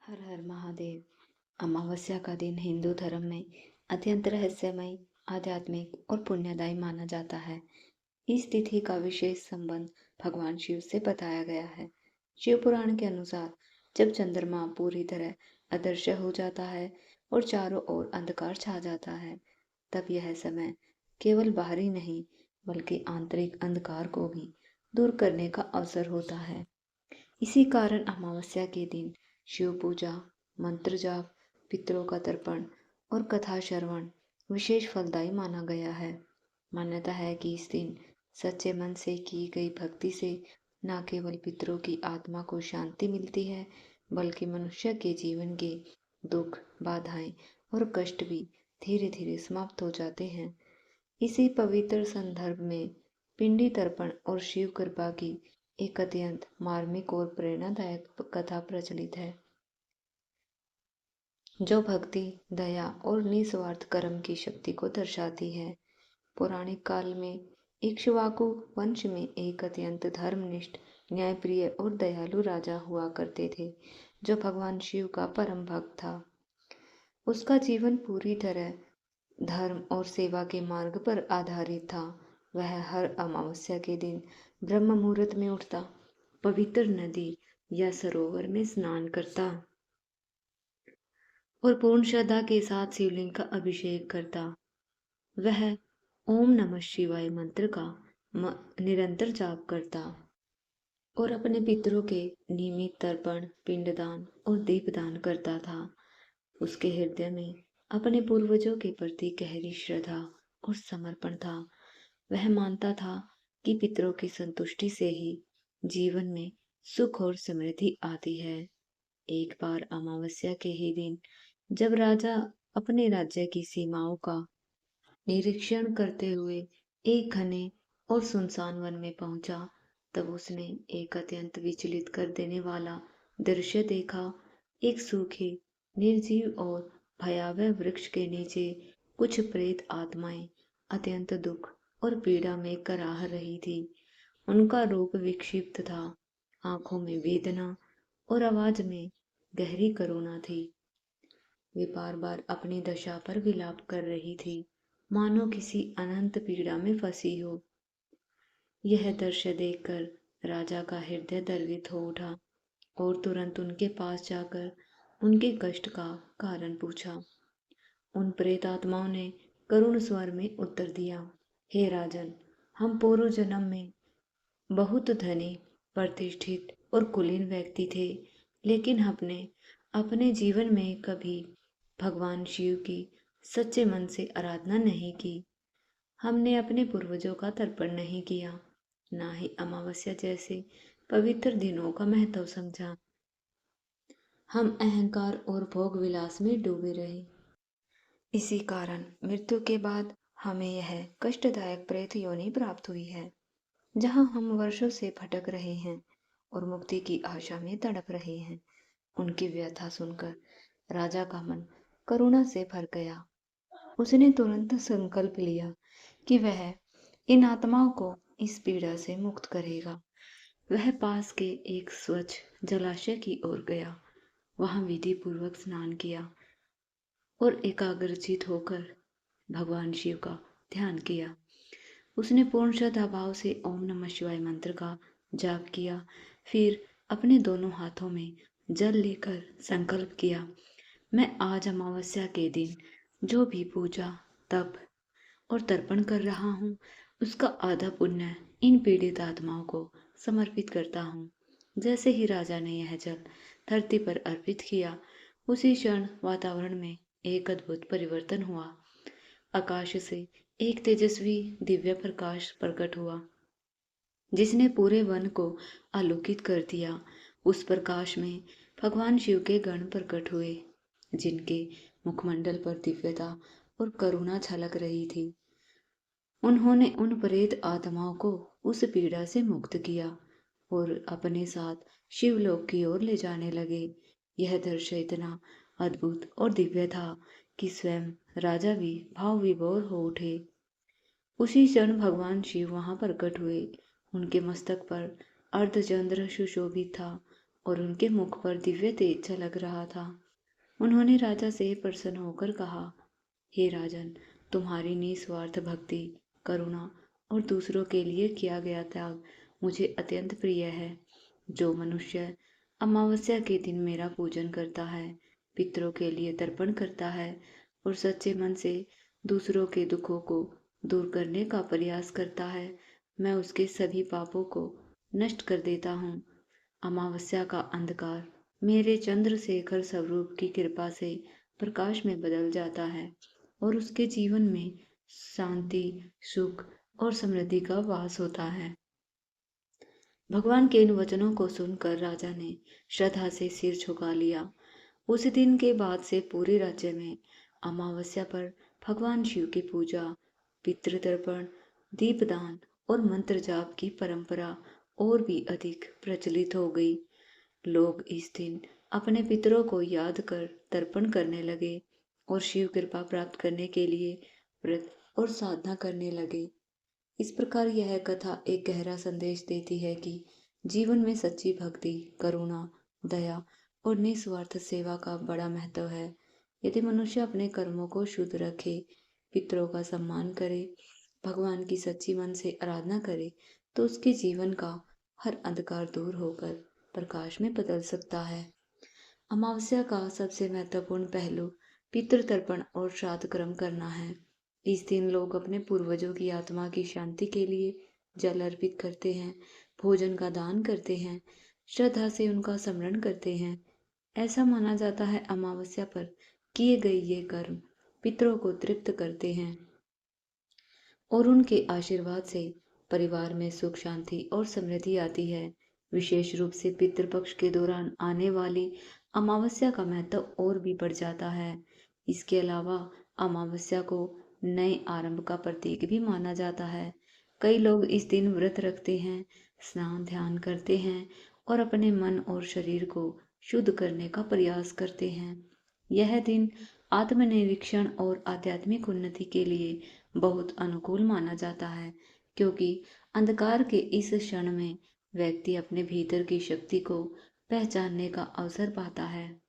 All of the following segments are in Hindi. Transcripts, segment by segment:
हर हर महादेव। अमावस्या का दिन हिंदू धर्म में अत्यंत रहस्यमय, आध्यात्मिक और पुण्यदायी माना जाता है। इस तिथि का विशेष संबंध भगवान शिव से बताया गया है। शिव पुराण के अनुसार जब चंद्रमा पूरी तरह अदृश्य हो जाता है और चारों ओर अंधकार छा जाता है, तब यह समय केवल बाहरी नहीं बल्कि आंतरिक अंधकार को भी दूर करने का अवसर होता है। इसी कारण अमावस्या के दिन शिव पूजा, मंत्र जाप, पितरों का तर्पण और कथा श्रवण विशेष फलदायी माना गया है। मान्यता है कि इस दिन सच्चे मन से की गई भक्ति से न केवल पितरों की आत्मा को शांति मिलती है, बल्कि मनुष्य के जीवन के दुख, बाधाएं और कष्ट भी धीरे धीरे समाप्त हो जाते हैं। इसी पवित्र संदर्भ में पिंडी तर्पण और शिव कृपा की एक अत्यंत मार्मिक और प्रेरणादायक कथा प्रचलित है, जो भक्ति, दया और निस्वार्थ कर्म की शक्ति को दर्शाती है। पौराणिक काल में इक्ष्वाकु वंश में एक अत्यंत धर्मनिष्ठ, न्यायप्रिय और दयालु राजा हुआ करते थे, जो भगवान शिव का परम भक्त था। उसका जीवन पूरी तरह धर्म और सेवा के मार्ग पर आधारित था। वह हर अमावस्या के दिन ब्रह्म मुहूर्त में उठता, पवित्र नदी या सरोवर में स्नान करता और पूर्ण श्रद्धा के साथ शिवलिंग का अभिषेक करता। वह ओम नमः शिवाय मंत्र का निरंतर जाप करता और अपने पितरों के नियमित तर्पण, पिंडदान और दीपदान करता था। उसके हृदय में अपने पूर्वजों के प्रति गहरी श्रद्धा और समर्पण था। वह मानता था कि पितरों की संतुष्टि से ही जीवन में सुख और समृद्धि आती है। एक बार अमावस्या के ही दिन जब राजा अपने राज्य की सीमाओं का निरीक्षण करते हुए एक घने और सुनसान वन में पहुंचा, तब उसने एक अत्यंत विचलित कर देने वाला दृश्य देखा। एक सूखे, निर्जीव और भयावह वृक्ष के नीचे कुछ प्रेत आत्माएं अत्यंत दुख और पीड़ा में कराह रही थी। उनका रूप विक्षिप्त था, आंखों में वेदना और आवाज में गहरी करुणा थी। वे बार बार अपनी दशा पर विलाप कर रही थी, मानो किसी अनंत पीड़ा में फंसी हो। यह दृश्य देखकर राजा का हृदय द्रवित हो उठा और तुरंत उनके पास जाकर उनके कष्ट का कारण पूछा। उन प्रेत आत्माओं ने करुण स्वर में उत्तर दिया, हे राजन, हम पूर्व जन्म में बहुत धनी, प्रतिष्ठित और कुलीन व्यक्ति थे, लेकिन हमने अपने जीवन में कभी भगवान शिव की सच्चे मन से आराधना नहीं की। हमने अपने पूर्वजों का तर्पण नहीं किया, ना ही अमावस्या जैसे पवित्र दिनों का महत्व समझा। हम अहंकार और भोग विलास में डूबे रहे। इसी कारण मृत्यु के बाद हमें यह कष्टदायक प्रेत योनि प्राप्त हुई है, जहां हम वर्षों से भटक रहे हैं और मुक्ति की आशा में तड़प रहे हैं। उनकी व्यथा सुनकर राजा का मन करुणा से भर गया। उसने तुरंत संकल्प लिया कि वह इन आत्माओं को इस पीड़ा से मुक्त करेगा। वह पास के एक स्वच्छ जलाशय की ओर गया, वहां विधि पूर्वक स्नान किया और एकाग्रचित होकर भगवान शिव का ध्यान किया। उसने पूर्ण श्रद्धा भाव से ओम नमः शिवाय मंत्र का जाप किया। फिर अपने दोनों हाथों में जल लेकर संकल्प किया, मैं आज अमावस्या के दिन जो भी पूजा, तप और तर्पण कर रहा हूँ, उसका आधा पुण्य इन पीड़ित आत्माओं को समर्पित करता हूँ। जैसे ही राजा ने यह जल धरती पर अर्पित किया, उसी क्षण वातावरण में एक अद्भुत परिवर्तन हुआ। आकाश से एक तेजस्वी दिव्य प्रकाश प्रकट हुआ, जिसने पूरे वन को आलोकित कर दिया। उस प्रकाश में भगवान शिव के गण प्रकट हुए, जिनके मुखमंडल पर दिव्यता और करुणा झलक रही थी। उन्होंने उन प्रेत आत्माओं को उस पीड़ा से मुक्त किया और अपने साथ शिवलोक की ओर ले जाने लगे। यह दृश्य इतना अद्भुत और दिव्य था कि स्वयं राजा भी भाव विभोर हो उठे। उसी क्षण भगवान शिव वहां प्रकट हुए। उनके मस्तक पर अर्धचंद्र सुशोभित था और उनके मुख पर दिव्य तेज झलक रहा था। उन्होंने राजा से प्रसन्न होकर कहा, हे राजन, तुम्हारी निस्वार्थ भक्ति, करुणा और दूसरों के लिए किया गया त्याग मुझे अत्यंत प्रिय है। जो मनुष्य अमावस्या के दिन मेरा पूजन करता है, पितरों के लिए तर्पण करता है और सच्चे मन से दूसरों के दुखों को दूर करने का प्रयास करता है, मैं उसके सभी पापों को नष्ट कर देता हूँ। अमावस्या का अंधकार मेरे चंद्रशेखर स्वरूप की कृपा से प्रकाश में बदल जाता है और उसके जीवन में शांति, सुख और समृद्धि का वास होता है। भगवान के इन वचनों को सुनकर राजा ने श्रद्धा से सिर झुका लिया। उस दिन के बाद से पूरे राज्य में अमावस्या पर भगवान शिव की पूजा, पितृतर्पण, दीपदान और मंत्र जाप की परंपरा और भी अधिक प्रचलित हो गई। लोग इस दिन अपने पितरों को याद कर तर्पण करने लगे और शिव कृपा प्राप्त करने के लिए व्रत और साधना करने लगे। इस प्रकार यह कथा एक गहरा संदेश देती है कि जीवन में सच्ची भक्ति, करुणा, दया और निस्वार्थ सेवा का बड़ा महत्व है। यदि मनुष्य अपने कर्मों को शुद्ध रखे, पितरों का सम्मान करे, भगवान की सच्ची मन से आराधना करे, तो उसके जीवन का हर अंधकार दूर होकर प्रकाश में बदल सकता है। अमावस्या का सबसे महत्वपूर्ण पहलू पितृतर्पण और श्राद्ध कर्म करना है। इस दिन लोग अपने पूर्वजों की आत्मा की शांति के लिए जल अर्पित करते हैं, भोजन का दान करते हैं, श्रद्धा से उनका स्मरण करते हैं। ऐसा माना जाता है अमावस्या पर किए गए ये कर्म पितरों को तृप्त करते हैं और उनके आशीर्वाद से परिवार में सुख, शांति और समृद्धि आती है। विशेष रूप से पितृपक्ष के दौरान आने वाली अमावस्या का महत्व और भी बढ़ जाता है। इसके अलावा अमावस्या को नए आरंभ का प्रतीक भी माना जाता है। कई लोग इस दिन व्रत रखते हैं, स्नान ध्यान करते हैं और अपने मन और शरीर को शुद्ध करने का प्रयास करते हैं। यह दिन आत्मनिरीक्षण और आध्यात्मिक उन्नति के लिए बहुत अनुकूल माना जाता है, क्योंकि अंधकार के इस क्षण में व्यक्ति अपने भीतर की शक्ति को पहचानने का अवसर पाता है।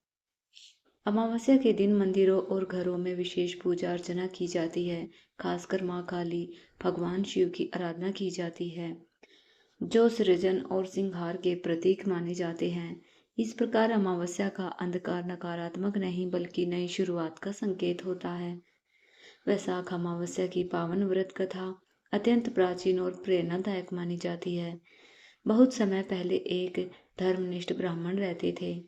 अमावस्या के दिन मंदिरों और घरों में विशेष पूजा अर्चना की जाती है। खासकर माँ काली, भगवान शिव की आराधना की जाती है, जो सृजन और सिंगार के प्रतीक माने जाते हैं। इस प्रकार अमावस्या का अंधकार नकारात्मक नहीं बल्कि नई शुरुआत का संकेत होता है। वैशाख अमावस्या की पावन व्रत कथा अत्यंत प्राचीन और प्रेरणादायक मानी जाती है। बहुत समय पहले एक धर्मनिष्ठ ब्राह्मण रहते थे,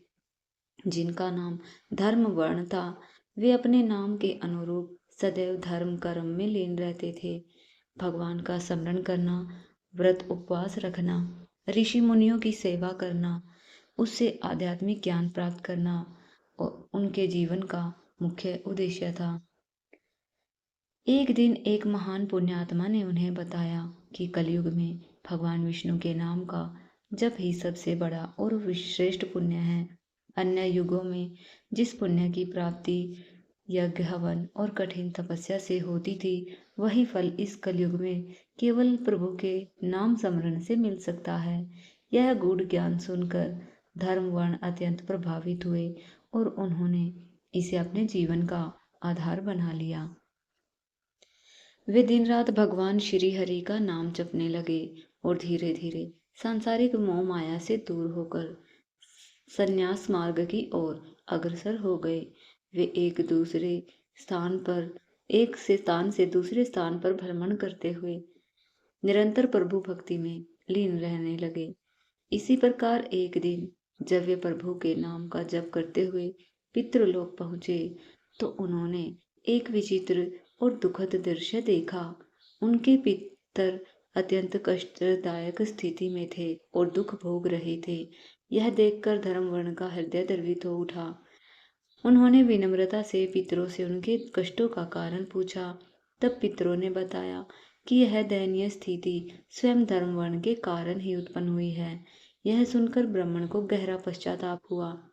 जिनका नाम धर्मवर्ण था। वे अपने नाम के अनुरूप सदैव धर्म कर्म में लीन रहते थे। भगवान का स्मरण करना, व्रत उपवास रखना, ऋषि मुनियों की सेवा करना, उससे आध्यात्मिक ज्ञान प्राप्त करना और उनके जीवन का मुख्य उद्देश्य था। एक दिन एक महान पुण्यात्मा ने उन्हें बताया कि कलयुग में भगवान विष्णु के नाम का जप ही सबसे बड़ा और श्रेष्ठ पुण्य है। अन्य युगों में जिस पुण्य की प्राप्ति यज्ञ, हवन और कठिन तपस्या से होती थी, वही फल इस कलयुग में केवल प्रभु के नाम स्मरण से मिल सकता है। यह गूढ़ ज्ञान सुनकर धर्मवर्ण अत्यंत प्रभावित हुए और उन्होंने इसे अपने जीवन का आधार बना लिया। वे दिन रात भगवान श्री हरि का नाम जपने लगे और धीरे धीरे सांसारिक मोह माया से दूर होकर संन्यास मार्ग की ओर अग्रसर हो गए। वे एक से स्थान से दूसरे स्थान पर भ्रमण करते हुए निरंतर प्रभु भक्ति में लीन रहने लगे। इसी प्रकार एक दिन जब वे प्रभु के नाम का जप करते हुए पितृलोक पहुंचे, तो उन्होंने एक विचित्र और दुखद दृश्य देखा। उनके पितर अत्यंत कष्टदायक स्थिति में थे और दुख भोग रहे थे। यह देखकर धर्मवर्ण का हृदय द्रवित हो उठा। उन्होंने विनम्रता से पितरों से उनके कष्टों का कारण पूछा। तब पितरों ने बताया कि यह दयनीय स्थिति स्वयं धर्मवर्ण के कारण ही उत्पन्न हुई है। यह सुनकर ब्राह्मण को गहरा पश्चाताप हुआ।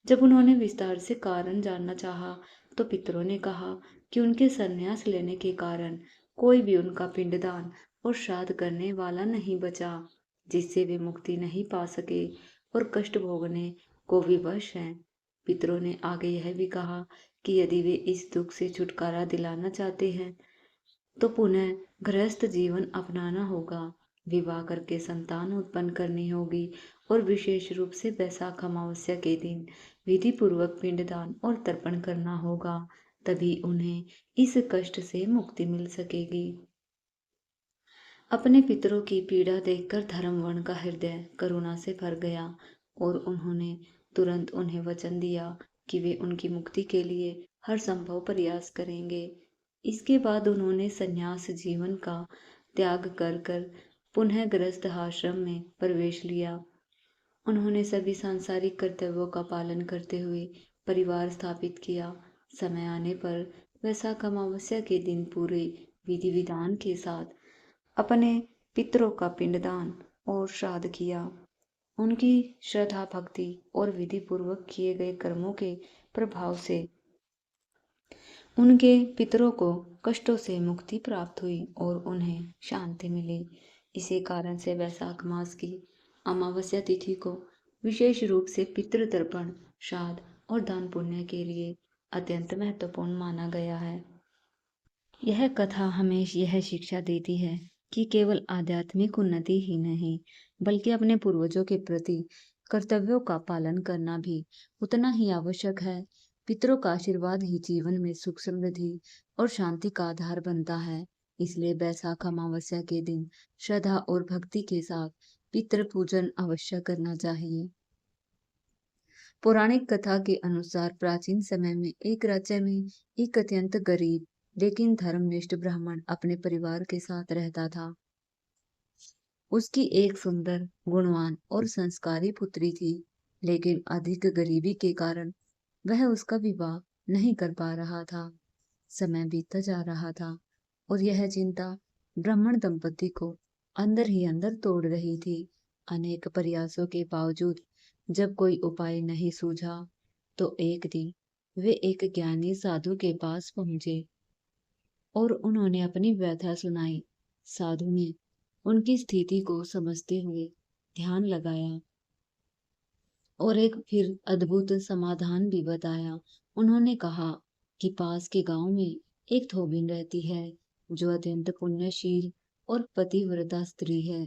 जब उन्होंने विस्तार से कारण जानना चाहा, तो पितरों ने कहा कि उनके संन्यास लेने के कारण कोई भी उनका पिंडदान और श्राद्ध करने वाला नहीं बचा, जिससे वे मुक्ति नहीं पा सके। और कष्ट भोगने को विवश हैं। पितरों ने आगे यह भी कहा कि यदि वे इस दुख से छुटकारा दिलाना चाहते हैं तो पुनः गृहस्थ जीवन अपनाना होगा, विवाह करके संतान उत्पन्न करनी होगी और विशेष रूप से वैशाख अमावस्या के दिन विधि पूर्वक पिंडदान और तर्पण करना होगा। तभी उन्हें इस कष्ट से मुक्ति मिल सकेगी। अपने पितरों की पीड़ा देखकर धर्मवर्ण का हृदय करुणा से भर गया और उन्होंने तुरंत उन्हें वचन दिया कि वे उनकी मुक्ति के लिए हर संभव प्रयास करेंगे। इसके बाद उन्होंने संन्यास जीवन का त्याग कर कर पुनः गृहस्थ आश्रम में प्रवेश लिया। उन्होंने सभी सांसारिक कर्तव्यों का पालन करते हुए परिवार स्थापित किया। समय आने पर वैशाख अमावस्या के दिन पूरे विधि विधान के साथ अपने पितरों का पिंडदान और श्राद्ध किया। उनकी श्रद्धा भक्ति और विधि पूर्वक किए गए कर्मों के प्रभाव से उनके पितरों को कष्टों से मुक्ति प्राप्त हुई और उन्हें शांति मिली। इसी कारण से वैशाख मास की अमावस्या तिथि को विशेष रूप से पितृतर्पण, श्राद्ध और दान पुण्य के लिए अत्यंत महत्वपूर्ण माना गया है। यह कथा हमें यह शिक्षा देती है कि केवल आध्यात्मिक उन्नति ही नहीं, बल्कि अपने पूर्वजों के प्रति कर्तव्यों का पालन करना भी उतना ही आवश्यक है। पितरों का आशीर्वाद ही जीवन में सुख समृद्धि और शांति का आधार बनता है। इसलिए वैशाख अमावस्या के दिन श्रद्धा और भक्ति के साथ पितृ पूजन अवश्य करना चाहिए। पौराणिक कथा के अनुसार प्राचीन समय में एक राज्य में एक अत्यंत गरीब लेकिन धर्मनिष्ठ ब्राह्मण अपने परिवार के साथ रहता था। उसकी एक सुंदर, गुणवान और संस्कारी पुत्री थी, लेकिन अधिक गरीबी के कारण वह उसका विवाह नहीं कर पा रहा था। समय बीतता जा रहा था और यह चिंता ब्राह्मण दंपति को अंदर ही अंदर तोड़ रही थी। अनेक प्रयासों के बावजूद जब कोई उपाय नहीं सूझा, तो एक दिन वे एक ज्ञानी साधु के पास पहुंचे और उन्होंने अपनी व्यथा सुनाई। साधु ने उनकी स्थिति को समझते हुए ध्यान लगाया और एक फिर अद्भुत समाधान भी बताया। उन्होंने कहा कि पास के गांव में एक धोबिन रहती है जो अत्यंत पुण्यशील और पतिव्रता स्त्री है।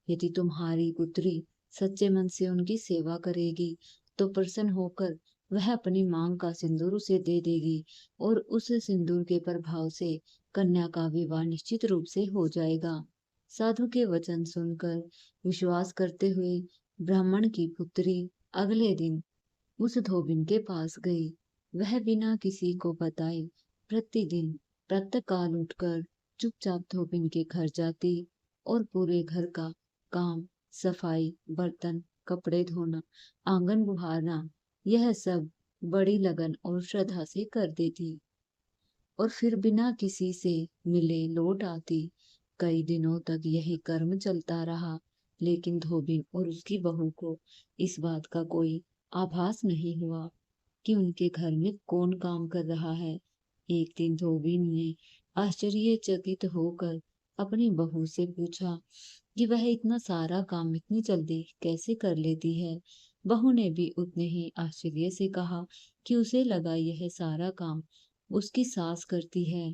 यदि तुम्हारी पुत्री सच्चे मन से उनकी सेवा करेगी तो प्रसन्न होकर वह अपनी मांग का सिंदूर उसे दे देगी और उस सिंदूर के प्रभाव से कन्या का विवाह निश्चित रूप से हो जाएगा। साधु के वचन सुनकर विश्वास करते हुए ब्राह्मण की पुत्री अगले दिन उस धोबिन के पास गई। वह बिना किसी को बताए प्रतिदिन प्रातःकाल उठकर चुपचाप धोबिन के घर जाती और पूरे घर का काम, सफाई, बर्तन, कपड़े धोना, आंगन बुहारना, यह सब बड़ी लगन और श्रद्धा से कर देती और फिर बिना किसी से मिले लौट आती। कई दिनों तक यही कर्म चलता रहा, लेकिन धोबिन और उसकी बहू को इस बात का कोई आभास नहीं हुआ कि उनके घर में कौन काम कर रहा है। एक दिन धोबिन ने आश्चर्यचकित होकर अपनी बहू से पूछा कि वह इतना सारा काम इतनी जल्दी कैसे कर लेती है। बहू ने भी उतने ही आश्चर्य से कहा कि उसे लगा यह सारा काम उसकी सास करती है।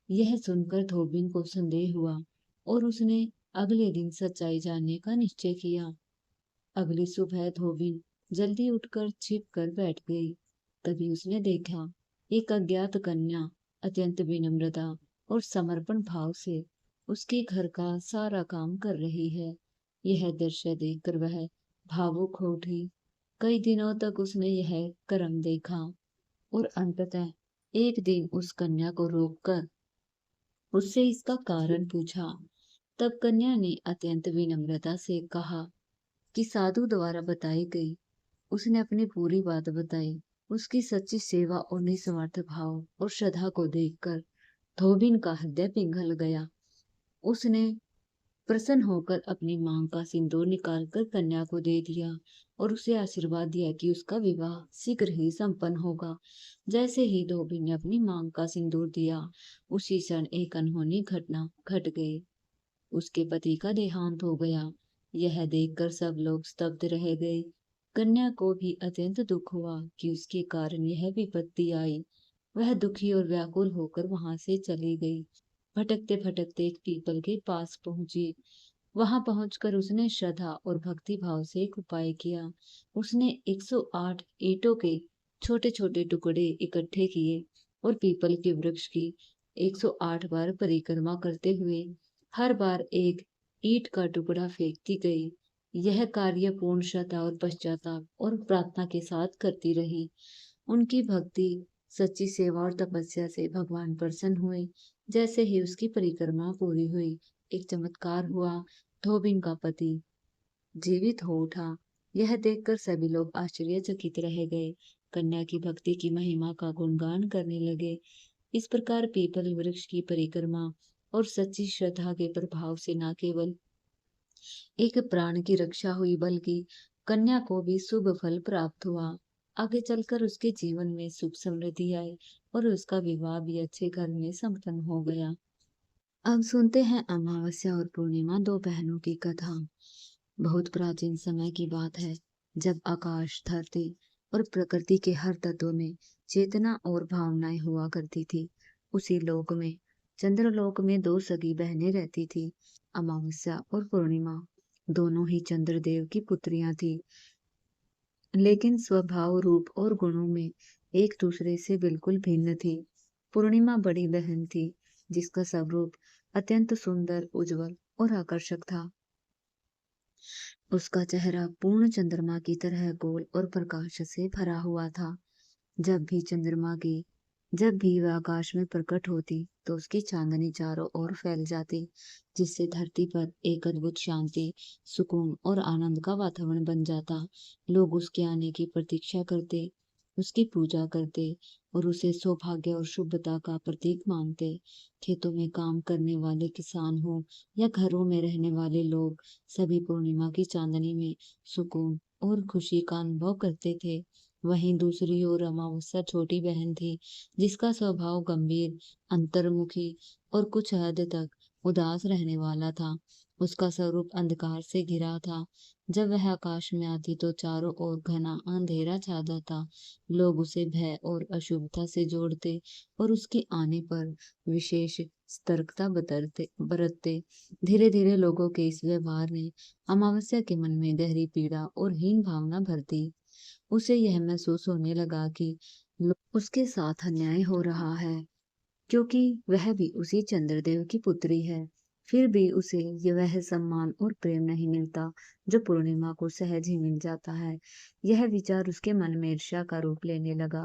यह सुनकर धोबिन को संदेह हुआ और उसने अगले दिन सच्चाई जानने का निश्चय किया। अगली सुबह धोबिन जल्दी उठकर छिप कर बैठ गई। तभी उसने देखा एक अज्ञात कन्या अत्यंत विनम्रता और समर्पण भाव से उसके घर का सारा काम कर रही है। यह दृश्य देखकर वह भावुक हो उठी। कई दिनों तक उसने यह कर्म देखा और अंततः एक दिन उस कन्या को रोककर उससे इसका कारण पूछा। तब कन्या ने अत्यंत विनम्रता से कहा कि साधु द्वारा बताई गई। उसने अपनी पूरी बात बताई। उसकी सच्ची सेवा और निस्वार्थ भाव और श्रद्धा को देखकर धोबिन का हृदय पिघल गया। उसने प्रसन्न होकर अपनी मांग का सिंदूर निकालकर कन्या को दे दिया और उसे आशीर्वाद दिया कि उसका विवाह शीघ्र ही संपन्न होगा। जैसे ही धोबी ने अपनी मांग का सिंदूर दिया, उसी क्षण एक अनहोनी घटना घट गई। उसके पति का देहांत हो गया। यह देखकर सब लोग स्तब्ध रह गए। कन्या को भी अत्यंत दुख हुआ कि उसके कारण यह विपत्ति आई। वह दुखी और व्याकुल होकर वहां से चली गई। भटकते भटकते एक पीपल के पास पहुंची। वहां पहुंचकर उसने श्रद्धा और भक्ति भाव से एक उपाय किया। उसने 108 ईंटों के छोटे छोटे टुकड़े इकट्ठे किए और पीपल के वृक्ष की 108 बार परिक्रमा करते हुए हर बार एक ईंट का टुकड़ा फेंकती गई। यह कार्य पूर्ण श्रद्धा और पश्चाताप और प्रार्थना के साथ करती रही। उनकी भक्ति, सच्ची सेवा और तपस्या से भगवान प्रसन्न हुए। जैसे ही उसकी परिक्रमा पूरी हुई, एक चमत्कार हुआ। धोबिन का पति जीवित हो उठा। यह देखकर सभी लोग आश्चर्यचकित रह गए। कन्या की भक्ति की महिमा का गुणगान करने लगे। इस प्रकार पीपल वृक्ष की परिक्रमा और सच्ची श्रद्धा के प्रभाव से न केवल एक प्राण की रक्षा हुई, बल्कि कन्या को भी शुभ फल प्राप्त हुआ। आगे चलकर उसके जीवन में सुख समृद्धि आई और उसका विवाह भी अच्छे घर में संपन्न हो गया। अब सुनते हैं अमावस्या और पूर्णिमा, दो बहनों की कथा। बहुत प्राचीन समय की बात है, जब आकाश, धरती और प्रकृति के हर तत्व में चेतना और भावनाएं हुआ करती थी। उसी लोक में, चंद्रलोक में, दो सगी बहनें रहती थी, अमावस्या और पूर्णिमा। दोनों ही चंद्रदेव की पुत्रियां थी, लेकिन स्वभाव, रूप और गुणों में एक दूसरे से बिल्कुल भिन्न थी। पूर्णिमा बड़ी बहन थी, जिसका स्वरूप अत्यंत सुंदर, उज्जवल और आकर्षक था। उसका चेहरा पूर्ण चंद्रमा की तरह गोल और प्रकाश से भरा हुआ था। जब भी चंद्रमा की जब भी वह आकाश में प्रकट होती, तो उसकी चांदनी चारों ओर फैल जाती, जिससे धरती पर एक अद्भुत शांति, सुकून और आनंद का वातावरण बन जाता। लोग उसके आने की प्रतीक्षा करते, उसकी पूजा करते और उसे सौभाग्य और शुभता का प्रतीक मानते। खेतों में काम करने वाले किसान हो या घरों में रहने वाले लोग, सभी पूर्णिमा की चांदनी में सुकून और खुशी का अनुभव करते थे। वहीं दूसरी ओर अमावस्या छोटी बहन थी, जिसका स्वभाव गंभीर, अंतर्मुखी और कुछ हद तक उदास रहने वाला था। उसका स्वरूप अंधकार से घिरा था। जब वह आकाश में आती तो चारों ओर घना अंधेरा छा जाता। लोग उसे भय और अशुभता से जोड़ते और उसके आने पर विशेष सतर्कता बरतते। धीरे धीरे लोगों के इस व्यवहार ने अमावस्या के मन में गहरी पीड़ा और हीन भावना भर दी। उसे यह महसूस होने लगा कि उसके साथ अन्याय हो रहा है, क्योंकि वह भी उसी चंद्रदेव की पुत्री है। फिर भी उसे ये वह सम्मान और प्रेम नहीं मिलता, जो पूर्णिमा को सहज ही मिल जाता है। यह विचार उसके मन में ईर्ष्या का रूप लेने लगा।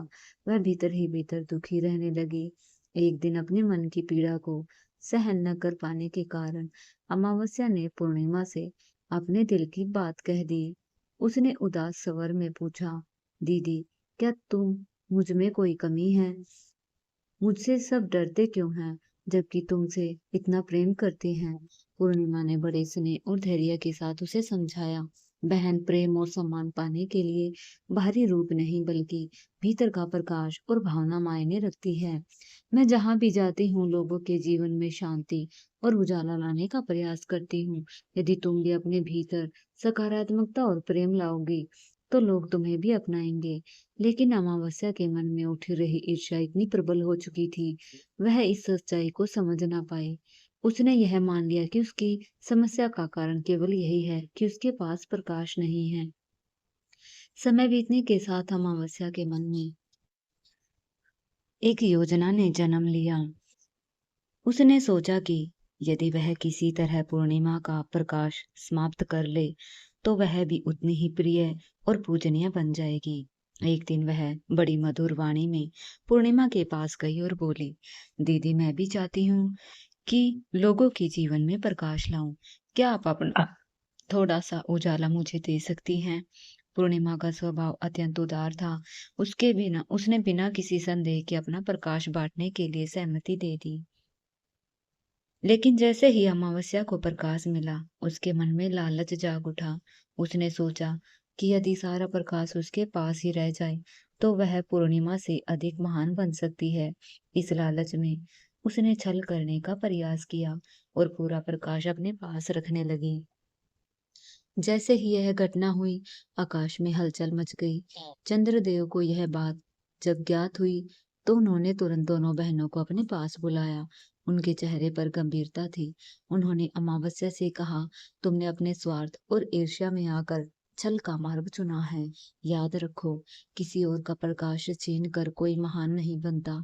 वह भीतर ही भीतर दुखी रहने लगी। एक दिन अपने मन की पीड़ा को सहन न कर पाने के कारण अमावस्या ने पूर्णिमा से अपने दिल की बात कह दी। उसने उदास स्वर में पूछा, दीदी, क्या मुझ में कोई कमी है? मुझसे सब डरते क्यों हैं, जबकि तुमसे इतना प्रेम करते हैं? पूर्णिमा ने बड़े स्नेह और धैर्य के साथ उसे समझाया, बहन, प्रेम और सम्मान पाने के लिए बाहरी रूप नहीं, बल्कि भीतर का प्रकाश और भावना मायने रखती है। मैं जहाँ भी जाती हूँ, लोगों के जीवन में शांति और उजाला लाने का प्रयास करती हूँ। यदि तुम भी अपने भीतर सकारात्मकता और प्रेम लाओगी, तो लोग तुम्हें भी अपनाएंगे। लेकिन अमावस्या के मन में उठ रही ईर्ष्या इतनी प्रबल हो चुकी थी, वह इस सच्चाई को समझ ना पाई। उसने यह मान लिया कि उसकी समस्या का कारण केवल यही है कि उसके पास प्रकाश नहीं है। समय बीतने के साथ अमावस्या के मन में एक योजना ने जन्म लिया। उसने सोचा कि यदि वह किसी तरह पूर्णिमा का प्रकाश समाप्त कर ले, तो वह भी उतनी ही प्रिय और पूजनीय बन जाएगी। एक दिन वह बड़ी मधुर वाणी में पूर्णिमा के पास गई और बोली, दीदी, मैं भी चाहती हूँ कि लोगों के जीवन में प्रकाश लाऊं। क्या आप अपना थोड़ा सा उजाला मुझे दे सकती हैं? पूर्णिमा का स्वभाव अत्यंत उदार था। उसने बिना किसी संदेह के अपना प्रकाश बांटने के लिए सहमति दे दी। लेकिन जैसे ही अमावस्या को प्रकाश मिला, उसके मन में लालच जाग उठा। उसने सोचा कि यदि सारा प्रकाश उसके पास ही रह जाए, तो वह पूर्णिमा से अधिक महान बन सकती है। इस लालच में उसने छल करने का प्रयास किया और पूरा प्रकाश अपने पास रखने लगी। जैसे ही यह घटना हुई, आकाश में हलचल मच गई। चंद्रदेव को यह बात जब ज्ञात हुई, तो उन्होंने तुरंत दोनों बहनों को अपने पास बुलाया। उनके चेहरे पर गंभीरता थी। उन्होंने अमावस्या से कहा, तुमने अपने स्वार्थ और ईर्ष्या में आकर छल का मार्ग चुना है। याद रखो, किसी और का प्रकाश छीन कर कोई महान नहीं बनता।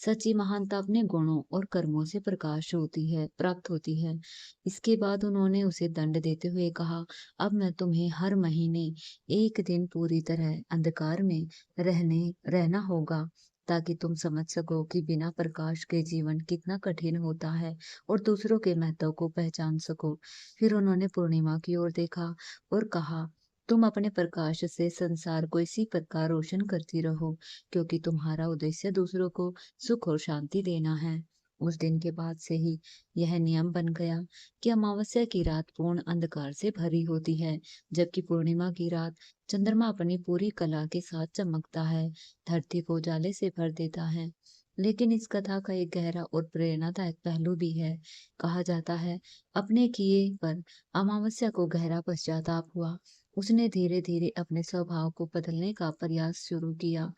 सच्ची महानता अपने गुणों और कर्मों से प्रकाश होती है, प्राप्त होती है। इसके बाद उन्होंने उसे दंड देते हुए कहा, अब मैं तुम्हें हर महीने एक दिन पूरी तरह अंधकार में रहना होगा, ताकि तुम समझ सको कि बिना प्रकाश के जीवन कितना कठिन होता है और दूसरों के महत्व को पहचान सको। फिर उन्होंने पूर्णिमा की ओर देखा और कहा, तुम अपने प्रकाश से संसार को इसी प्रकार रोशन करती रहो, क्योंकि तुम्हारा उद्देश्य दूसरों को सुख और शांति देना है। उस दिन के बाद से ही यह नियम बन गया कि अमावस्या की रात पूर्ण अंधकार से भरी होती है, जबकि पूर्णिमा की रात चंद्रमा अपनी पूरी कला के साथ चमकता है, धरती को उजाले से भर देता है। लेकिन इस कथा का एक गहरा और प्रेरणादायक पहलू भी है। कहा जाता है, अपने किए पर अमावस्या को गहरा पश्चाताप हुआ। उसने धीरे धीरे अपने स्वभाव को बदलने का प्रयास शुरू किया।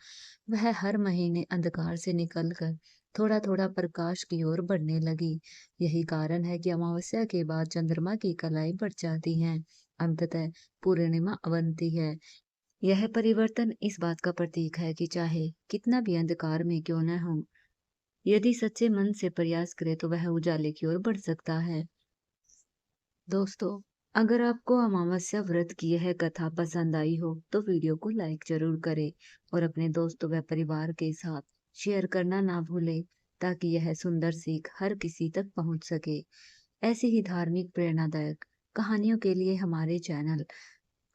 वह हर महीने अंधकार से निकलकर थोड़ा थोड़ा प्रकाश की ओर बढ़ने लगी। यही कारण है कि अमावस्या के बाद चंद्रमा की कलाएं बढ़ जाती हैं। अंततः पूर्णिमा बनती है। यह परिवर्तन इस बात का प्रतीक है कि चाहे कितना भी अंधकार में क्यों न हो, यदि सच्चे मन से प्रयास करे तो वह उजाले की ओर बढ़ सकता है। दोस्तों, अगर आपको अमावस्या व्रत की यह कथा पसंद आई हो तो वीडियो को लाइक जरूर करें और अपने दोस्तों व परिवार के साथ शेयर करना ना भूलें, ताकि यह सुंदर सीख हर किसी तक पहुंच सके। ऐसी ही धार्मिक प्रेरणादायक कहानियों के लिए हमारे चैनल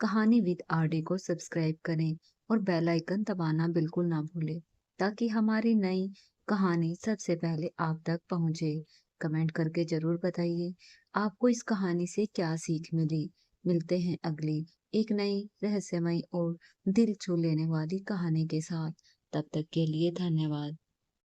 कहानी विद आरडी को सब्सक्राइब करें और बेल आइकन दबाना बिल्कुल ना भूलें, ताकि हमारी नई कहानी सबसे पहले आप तक पहुंचे। कमेंट करके जरूर बताइए आपको इस कहानी से क्या सीख मिली। मिलते हैं अगली एक नई रहस्यमयी और दिल छू लेने वाली कहानी के साथ। तब तक के लिए धन्यवाद।